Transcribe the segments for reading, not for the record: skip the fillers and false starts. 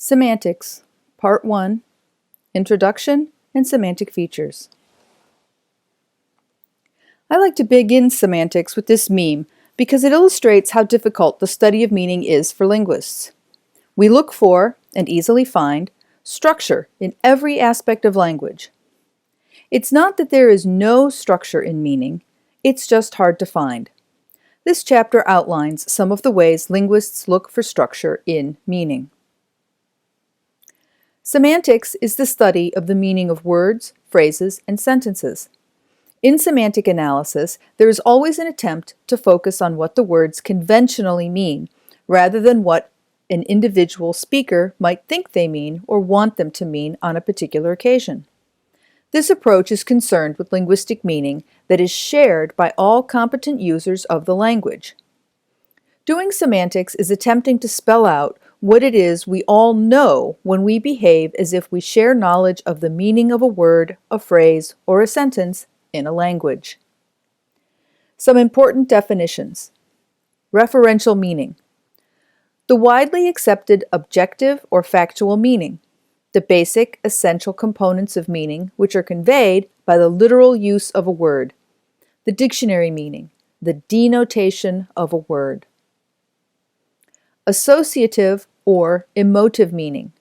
Semantics, Part 1, Introduction and Semantic Features. I like to begin semantics with this meme because it illustrates how difficult the study of meaning is for linguists. We look for, and easily find, structure in every aspect of language. It's not that there is no structure in meaning, it's just hard to find. This chapter outlines some of the ways linguists look for structure in meaning. Semantics is the study of the meaning of words, phrases, and sentences. In semantic analysis, there is always an attempt to focus on what the words conventionally mean, rather than what an individual speaker might think they mean or want them to mean on a particular occasion. This approach is concerned with linguistic meaning that is shared by all competent users of the language. Doing semantics is attempting to spell out what it is we all know when we behave as if we share knowledge of the meaning of a word, a phrase, or a sentence in a language. Some important definitions. Referential meaning. The widely accepted objective or factual meaning. The basic, essential components of meaning which are conveyed by the literal use of a word. The dictionary meaning. The denotation of a word. Associative or emotive meaning.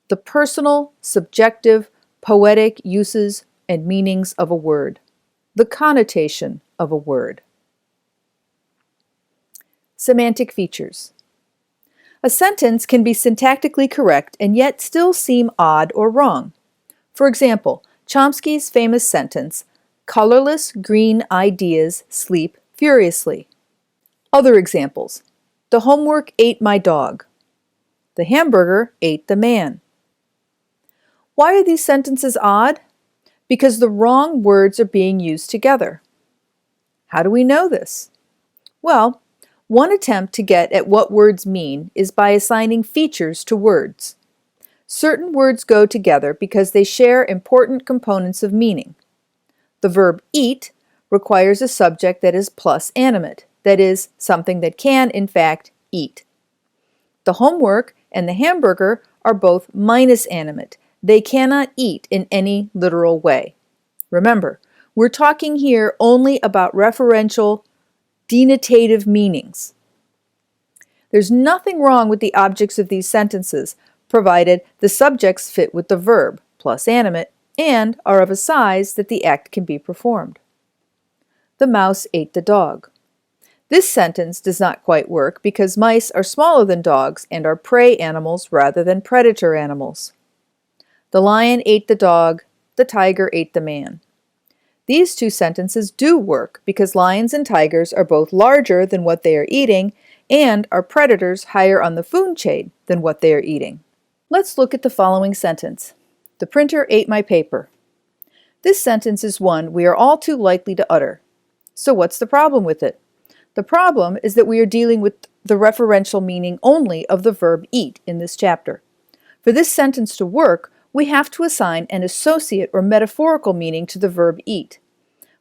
The personal, subjective, poetic uses and meanings of a word. The connotation of a word. Semantic features. A sentence can be syntactically correct and yet still seem odd or wrong. For example, Chomsky's famous sentence, "Colorless green ideas sleep furiously." Other examples. The homework ate my dog. The hamburger ate the man. Why are these sentences odd? Because the wrong words are being used together. How do we know this? Well, one attempt to get at what words mean is by assigning features to words. Certain words go together because they share important components of meaning. The verb eat requires a subject that is plus animate, that is, something that can, in fact, eat. The homework and the hamburger are both minus animate. They cannot eat in any literal way. Remember, we're talking here only about referential, denotative meanings. There's nothing wrong with the objects of these sentences, provided the subjects fit with the verb, plus animate, and are of a size that the act can be performed. The mouse ate the dog. This sentence does not quite work because mice are smaller than dogs and are prey animals rather than predator animals. The lion ate the dog, the tiger ate the man. These two sentences do work because lions and tigers are both larger than what they are eating and are predators higher on the food chain than what they are eating. Let's look at the following sentence. The printer ate my paper. This sentence is one we are all too likely to utter. So what's the problem with it? The problem is that we are dealing with the referential meaning only of the verb eat in this chapter. For this sentence to work, we have to assign an associate or metaphorical meaning to the verb eat.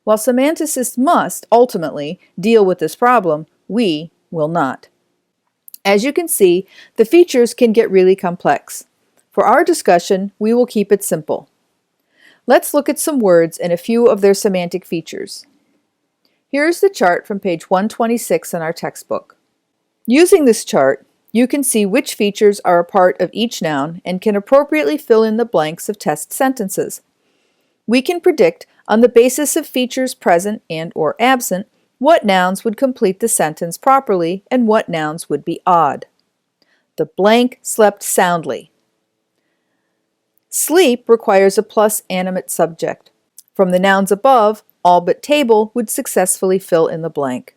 While semanticists must, ultimately, deal with this problem, we will not. As you can see, the features can get really complex. For our discussion, we will keep it simple. Let's look at some words and a few of their semantic features. Here is the chart from page 126 in our textbook. Using this chart, you can see which features are a part of each noun and can appropriately fill in the blanks of test sentences. We can predict, on the basis of features present and or absent, what nouns would complete the sentence properly and what nouns would be odd. The blank slept soundly. Sleep requires a plus animate subject. From the nouns above, all but table would successfully fill in the blank.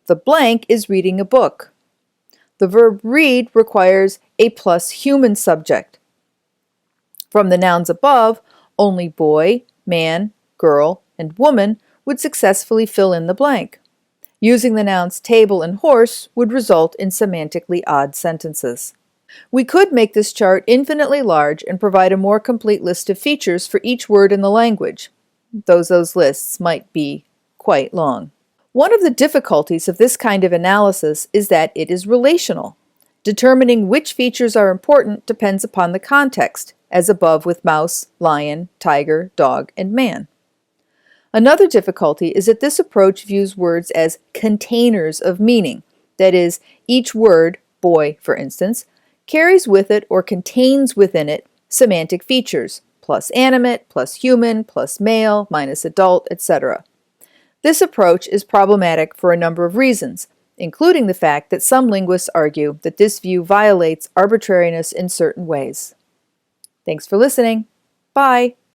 The blank is reading a book. The verb read requires a plus human subject. From the nouns above, only boy, man, girl, and woman would successfully fill in the blank. Using the nouns table and horse would result in semantically odd sentences. We could make this chart infinitely large and provide a more complete list of features for each word in the language, though those lists might be quite long. One of the difficulties of this kind of analysis is that it is relational. Determining which features are important depends upon the context, as above with mouse, lion, tiger, dog, and man. Another difficulty is that this approach views words as containers of meaning. That is, each word, boy for instance, carries with it or contains within it semantic features, plus animate, plus human, plus male, minus adult, etc. This approach is problematic for a number of reasons, including the fact that some linguists argue that this view violates arbitrariness in certain ways. Thanks for listening. Bye.